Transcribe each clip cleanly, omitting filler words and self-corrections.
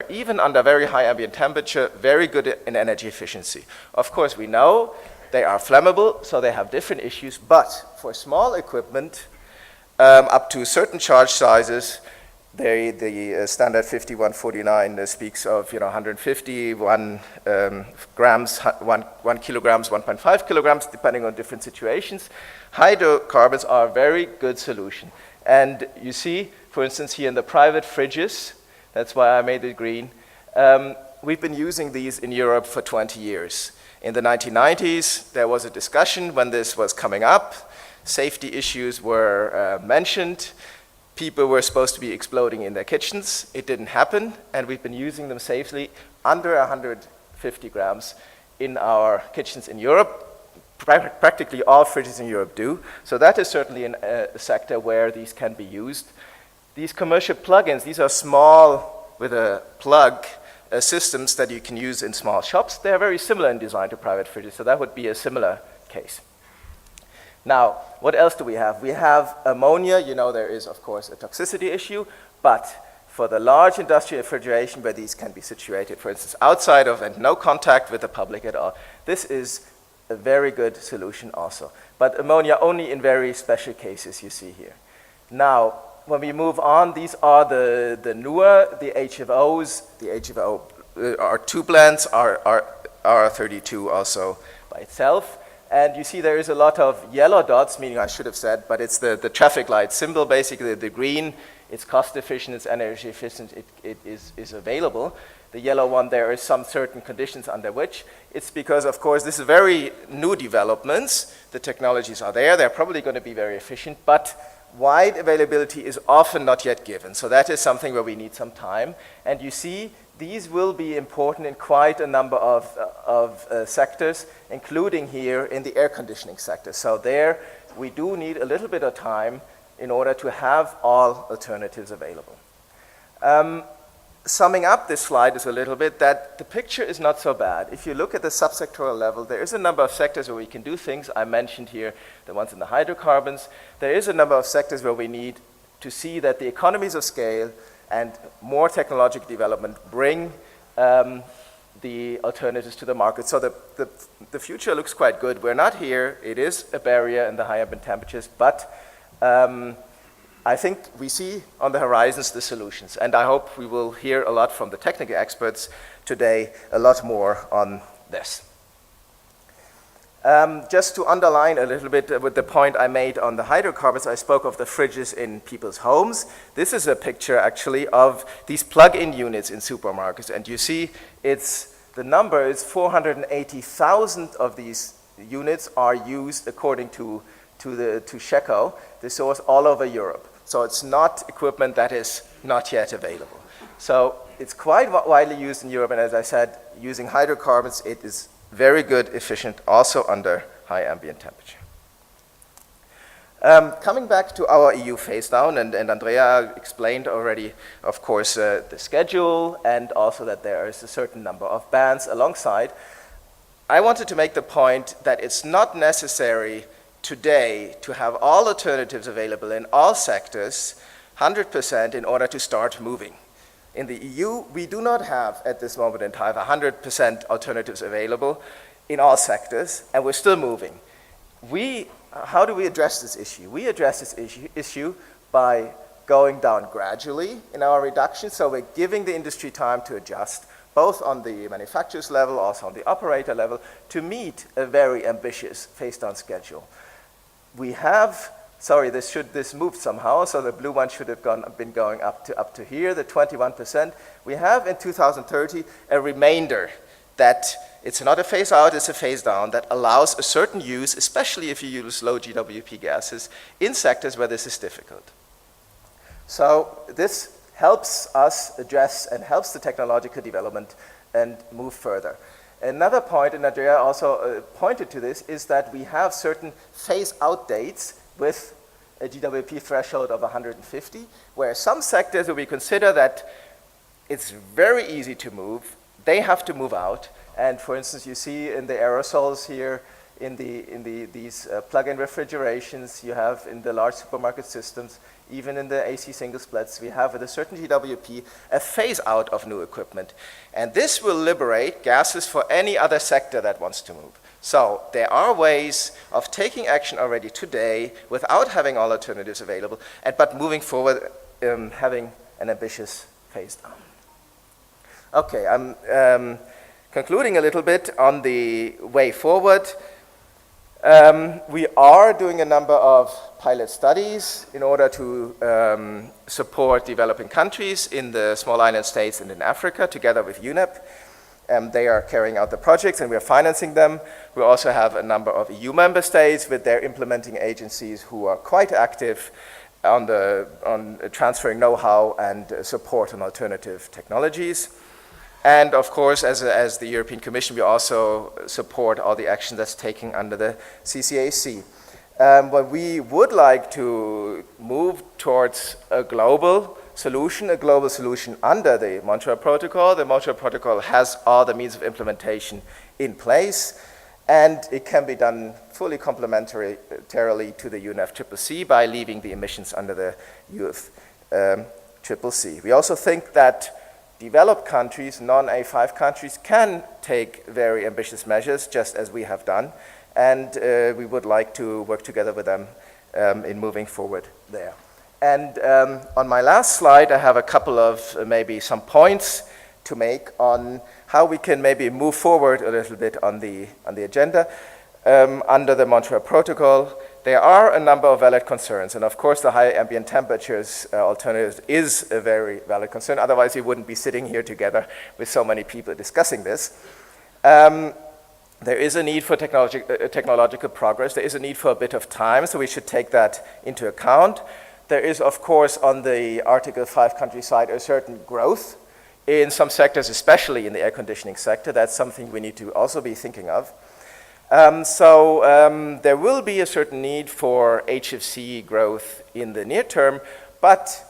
even under very high ambient temperature, very good in energy efficiency. Of course, we know they are flammable, so they have different issues, but for small equipment, up to certain charge sizes, the standard 5149 speaks of 150, 1 grams, 1 kilograms, 1.5 kilograms, depending on different situations. Hydrocarbons are a very good solution. And you see, for instance, here in the private fridges, that's why I made it green, we've been using these in Europe for 20 years. In the 1990s, there was a discussion when this was coming up. Safety issues were mentioned. People were supposed to be exploding in their kitchens. It didn't happen, and we've been using them safely under 150 grams in our kitchens in Europe. Practically all fridges in Europe do. So that is certainly a sector where these can be used. These commercial plug-ins, these are small with a plug systems that you can use in small shops. They're very similar in design to private fridges, so that would be a similar case. Now, what else do we have? We have ammonia. There is, of course, a toxicity issue, but for the large industrial refrigeration where these can be situated, for instance, outside of and no contact with the public at all, this is a very good solution also. But ammonia only in very special cases you see here. Now, when we move on, these are the newer, the HFOs. The HFO are two blends, R32 also by itself. And you see there is a lot of yellow dots, meaning I should have said, but it's the traffic light symbol, basically the green. It's cost efficient, it's energy efficient, it is available. The yellow one, there is some certain conditions under which. It's because, of course, this is very new developments. The technologies are there, they're probably going to be very efficient, but wide availability is often not yet given. So that is something where we need some time. And you see, these will be important in quite a number of sectors, including here in the air conditioning sector. So there, we do need a little bit of time in order to have all alternatives available. Summing up this slide is a little bit that the picture is not so bad. If you look at the subsectoral level, there is a number of sectors where we can do things. I mentioned here the ones in the hydrocarbons. There is a number of sectors where we need to see that the economies of scale and more technological development bring the alternatives to the market. So the future looks quite good. We're not here. It is a barrier in the high ambient temperatures, but I think we see on the horizons the solutions. And I hope we will hear a lot from the technical experts today, a lot more on this. Just to underline a little bit with the point I made on the hydrocarbons, I spoke of the fridges in people's homes. This is a picture actually of these plug-in units in supermarkets. And you see the number is 480,000 of these units are used according to Sheco, the source, all over Europe. So it's not equipment that is not yet available. So it's quite widely used in Europe, and as I said, using hydrocarbons, it is very good, efficient, also under high ambient temperature. Coming back to our EU phase down, and Andrea explained already, of course, the schedule, and also that there is a certain number of bands alongside. I wanted to make the point that it's not necessary today to have all alternatives available in all sectors 100% in order to start moving. In the EU, we do not have, at this moment in time, 100% alternatives available in all sectors, and we're still moving. How do we address this issue? We address this issue by going down gradually in our reduction, so we're giving the industry time to adjust, both on the manufacturer's level, also on the operator level, to meet a very ambitious phase-down schedule. We have, this moved somehow, so the blue one should have been going up to here, the 21%. We have in 2030 a remainder that it's not a phase out, it's a phase down that allows a certain use, especially if you use low GWP gases, in sectors where this is difficult. So this helps us address and helps the technological development and move further. Another point, and Andrea also pointed to this, is that we have certain phase-out dates with a GWP threshold of 150, where some sectors where we consider that it's very easy to move, they have to move out. And for instance, you see in the aerosols here, these plug-in refrigerations you have in the large supermarket systems, even in the AC single splits, we have with a certain GWP a phase out of new equipment. And this will liberate gases for any other sector that wants to move. So there are ways of taking action already today without having all alternatives available, but moving forward, having an ambitious phase down. Okay, I'm concluding a little bit on the way forward. We are doing a number of pilot studies in order to support developing countries in the small island states and in Africa, together with UNEP. They are carrying out the projects and we are financing them. We also have a number of EU member states with their implementing agencies who are quite active on transferring know-how and support on alternative technologies. And of course, as the European Commission, we also support all the action that's taken under the CCAC. But we would like to move towards a global solution under the Montreal Protocol. The Montreal Protocol has all the means of implementation in place, and it can be done fully complementarily to the UNFCCC by leaving the emissions under the UFCCC. We also think that developed countries, non-A5 countries, can take very ambitious measures, just as we have done, and we would like to work together with them in moving forward there. And on my last slide, I have a couple of maybe some points to make on how we can maybe move forward a little bit on the agenda. Under the Montreal Protocol, there are a number of valid concerns, and of course the high ambient temperatures alternative is a very valid concern, otherwise we wouldn't be sitting here together with so many people discussing this. There is a need for technological progress, there is a need for a bit of time, so we should take that into account. There is, of course, on the Article 5 country side, a certain growth in some sectors, especially in the air conditioning sector. That's something we need to also be thinking of. There will be a certain need for HFC growth in the near term, but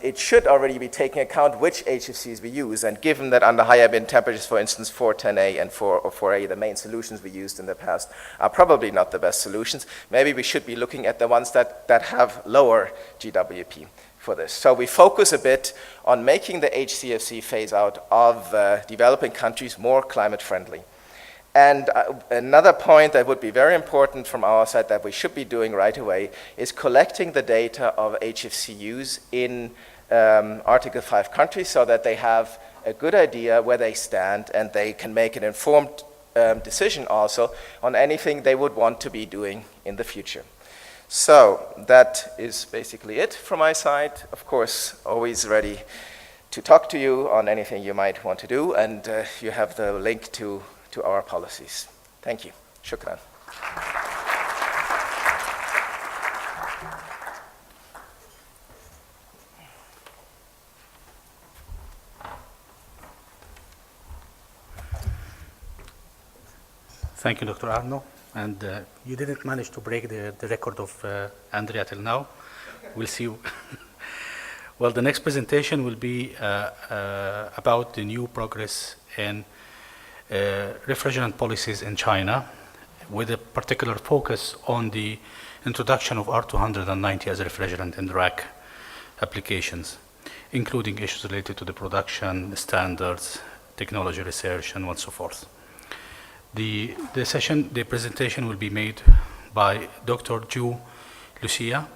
it should already be taking account which HFCs we use. And given that under high ambient temperatures, for instance, 410A and 404A, the main solutions we used in the past, are probably not the best solutions. Maybe we should be looking at the ones that have lower GWP for this. So we focus a bit on making the HCFC phase out of developing countries more climate friendly. And another point that would be very important from our side that we should be doing right away is collecting the data of HFC use in Article 5 countries so that they have a good idea where they stand and they can make an informed decision also on anything they would want to be doing in the future. So that is basically it from my side. Of course, always ready to talk to you on anything you might want to do, and you have the link to our policies. Thank you. Shukran. Thank you, Dr. Arno. And you didn't manage to break the record of Andrea till now. We'll see. Well, the next presentation will be about the new progress in refrigerant policies in China, with a particular focus on the introduction of R290 as a refrigerant in rack applications, including issues related to the production standards, technology research, and so forth. The presentation will be made by Dr. Zhu Lucia,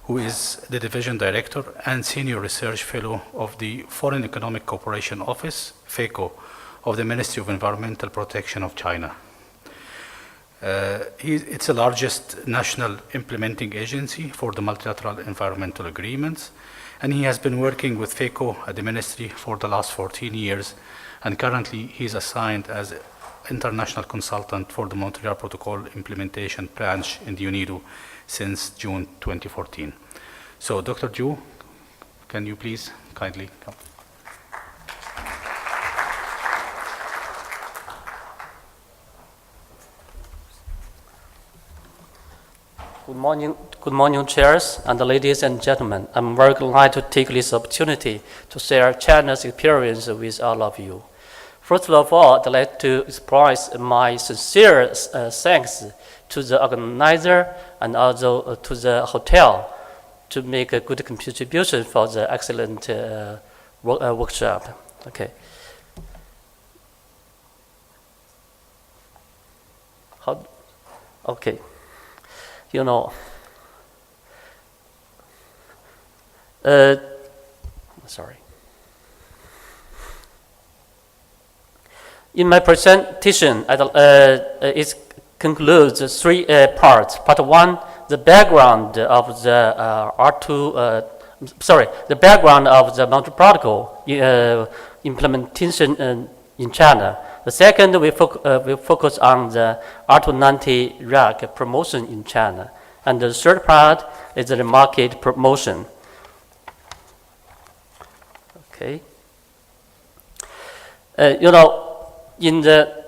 who is the Division Director and Senior Research Fellow of the Foreign Economic Cooperation Office, FECO, of the Ministry of Environmental Protection of China. It's the largest national implementing agency for the multilateral environmental agreements, and he has been working with FECO at the ministry for the last 14 years, and currently he's assigned as international consultant for the Montreal Protocol implementation branch in the UNIDO since June 2014. So, Dr. Zhu, can you please kindly come? Good morning, chairs and ladies and gentlemen. I'm very glad to take this opportunity to share China's experience with all of you. First of all, I'd like to express my sincere thanks to the organizer and also to the hotel to make a good contribution for the excellent workshop. Okay. Okay. You know. Sorry. In my presentation, it concludes three parts. Part one, the background of the the background of the multi-protocol implementation in China. The second, we focus on the R290 rack promotion in China. And the third part is the market promotion. Okay. You know, in the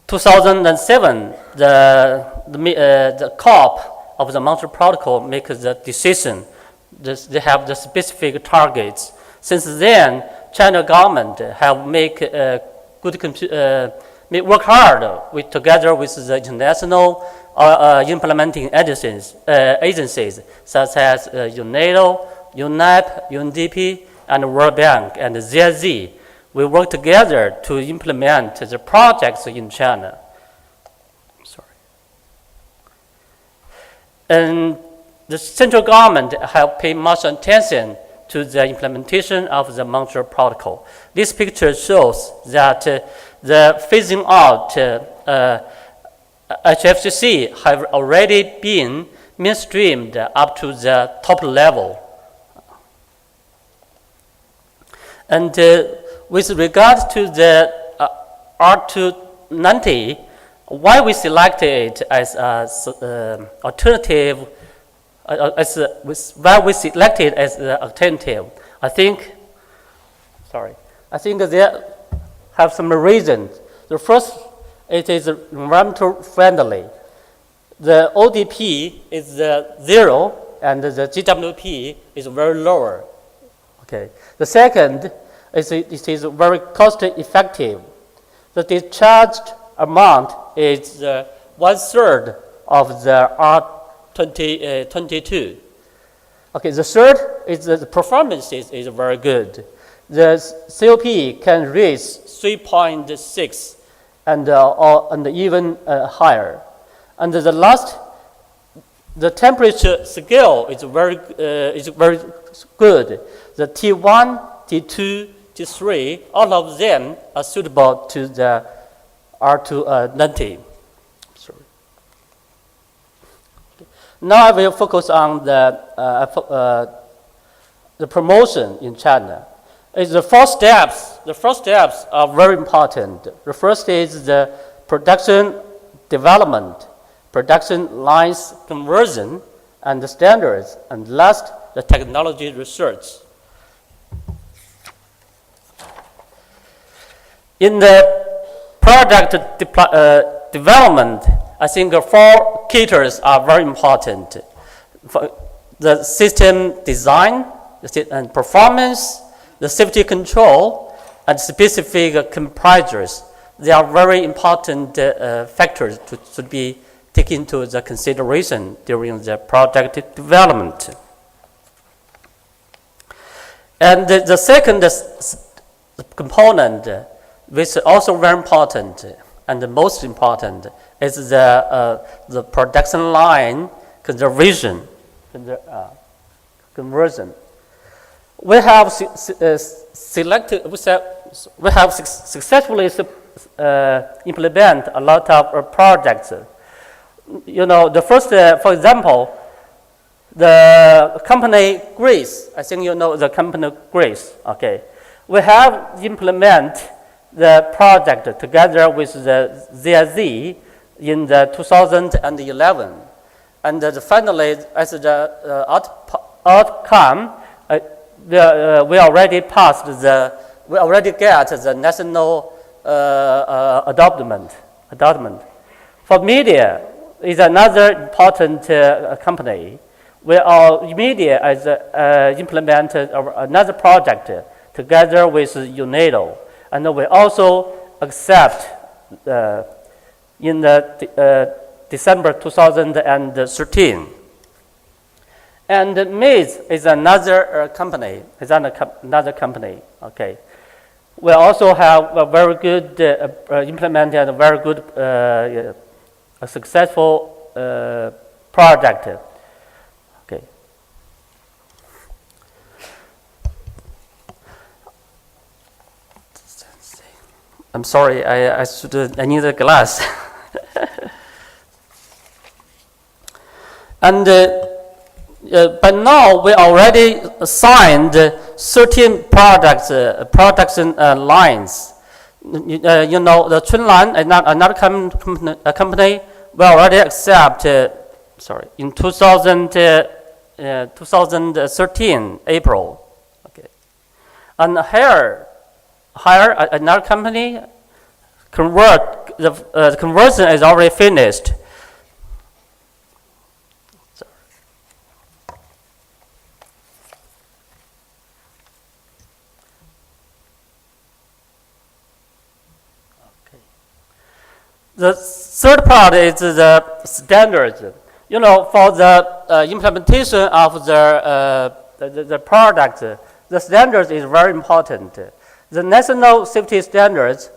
2007, the COP of the Montreal Protocol makes the decision. They have the specific targets. Since then, China government have work hard together with the international implementing agencies such as UNESCO, UNEP, UNDP, and World Bank and ZIZ. We work together to implement the projects in China. Sorry. And the central government have paid much attention to the implementation of the Montreal Protocol. This picture shows that the phasing out HFCC have already been mainstreamed up to the top level. And with regard to the R290, why we selected it as alternative, why we selected as the alternative? I think there have some reasons. The first, it is environmental friendly. The ODP is 0 and the GWP is very lower. Okay. The second is it is very cost effective. The discharged amount is 1/3 of the R22. Okay, the third is the performance is very good. The COP can reach 3.6 and even higher. And the last, the temperature scale is very good. The T1, T2, T3, all of them are suitable to the R290. Sorry. Now I will focus on the promotion in China. It's the first steps. The first steps are very important. The first is the production development, production lines conversion, and the standards, and last, the technology research. In the product development, I think 4 keywords are very important. For the system design and performance, the safety control, and specific compressors. They are very important factors to be taken into the consideration during the product development. And the second component, which is also very important and the most important, is the production line conversion. We have successfully implement a lot of projects. You know, the first, for example, the company Greece. I think you know the company Greece. Okay, we have implement the project together with the ZIZ in the 2011, and finally, as the outcome, we already passed we already get the national adoptment. For media is another important company. Media has implemented another project together with UNESCO. And we also accept in December 2013. And MIS is another company. Okay. We also have a very good implemented, a very good, a successful project. Okay. I'm sorry, I need a glass. And but now we already signed 13 production lines. You know, the Chunlan, another company, we already accept, in 2013, April. Okay. And here another company, the conversion is already finished. The third part is the standards. You know, for the implementation of the product, the standards is very important. The national safety standards,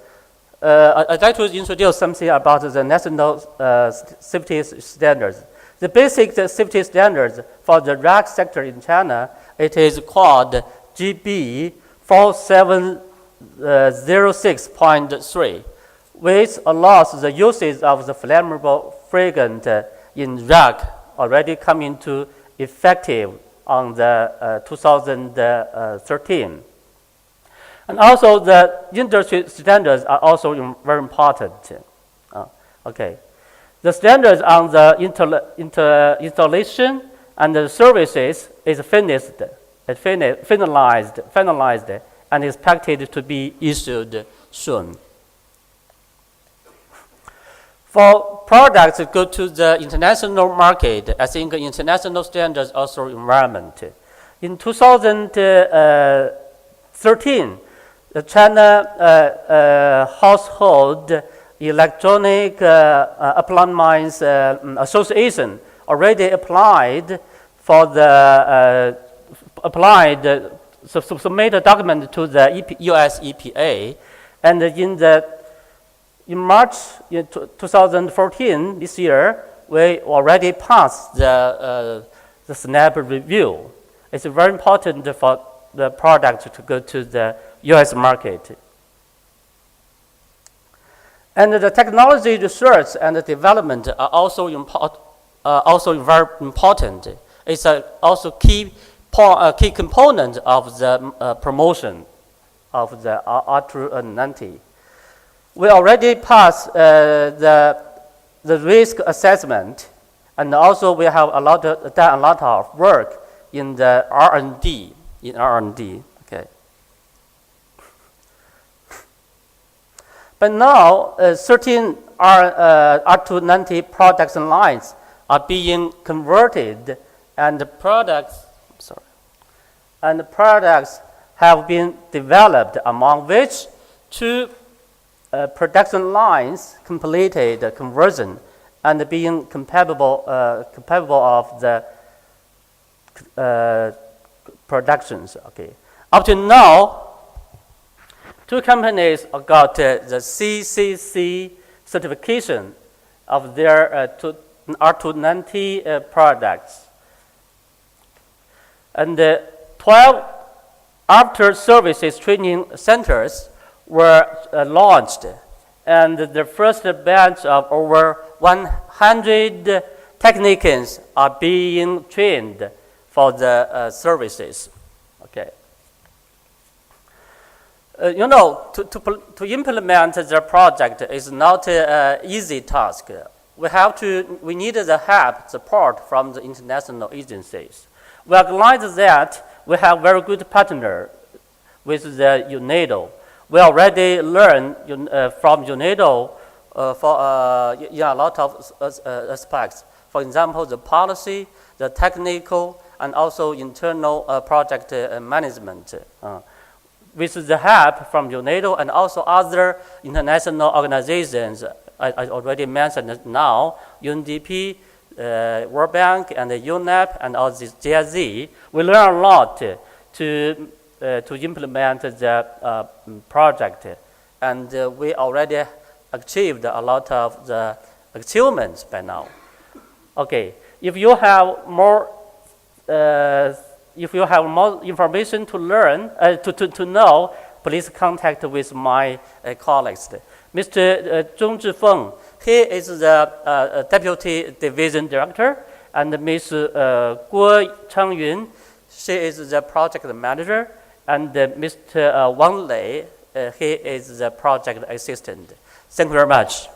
I'd like to introduce something about the national safety standards. The basic safety standards for the rack sector in China, it is called GB 4706.3. which allows the usage of the flammable fragment in rack already come into effective on the 2013. And also the industry standards are also very important. Okay. The standards on the installation and the services is finalized and expected to be issued soon. For products that go to the international market, I think international standards also environment. In 2013, the China Household Electronic Appliance Association already applied for the submit a document to the US EPA, and in March 2014, this year, we already passed the SNAP review. It's very important for the product to go to the US market. And the technology research and the development are also very important. It's also key component of the promotion of the R290. We already passed the risk assessment, and also we have done a lot of work in the R&D. Okay. But now, 13 R290 production lines are being converted, and the products have been developed, among which 2 production lines completed the conversion and being compatible of the productions. Okay. Up to now, 2 companies got the CCC certification of their R290 products. And 12 after-services training centers were launched, and the first batch of over 100 technicians are being trained for the services. Okay. You know, to implement the project is not an easy task. We need the help, support from the international agencies. We are glad that we have very good partner with the UNAIDS. We already learned from UNAIDS in a lot of aspects. For example, the policy, the technical, and also internal project management. with the help from UNESCO and also other international organizations, I already mentioned it now, UNDP, World Bank, and the UNEP, and all this GSZ, we learn a lot to implement the project. And we already achieved a lot of the achievements by now. Okay, if you have more information to learn, to know, please contact with my colleagues. Mr. Zhong Zhifeng, he is the Deputy Division Director, and Ms. Guo Changyun, she is the Project Manager, and Mr. Wang Lei, he is the Project Assistant. Thank you very much.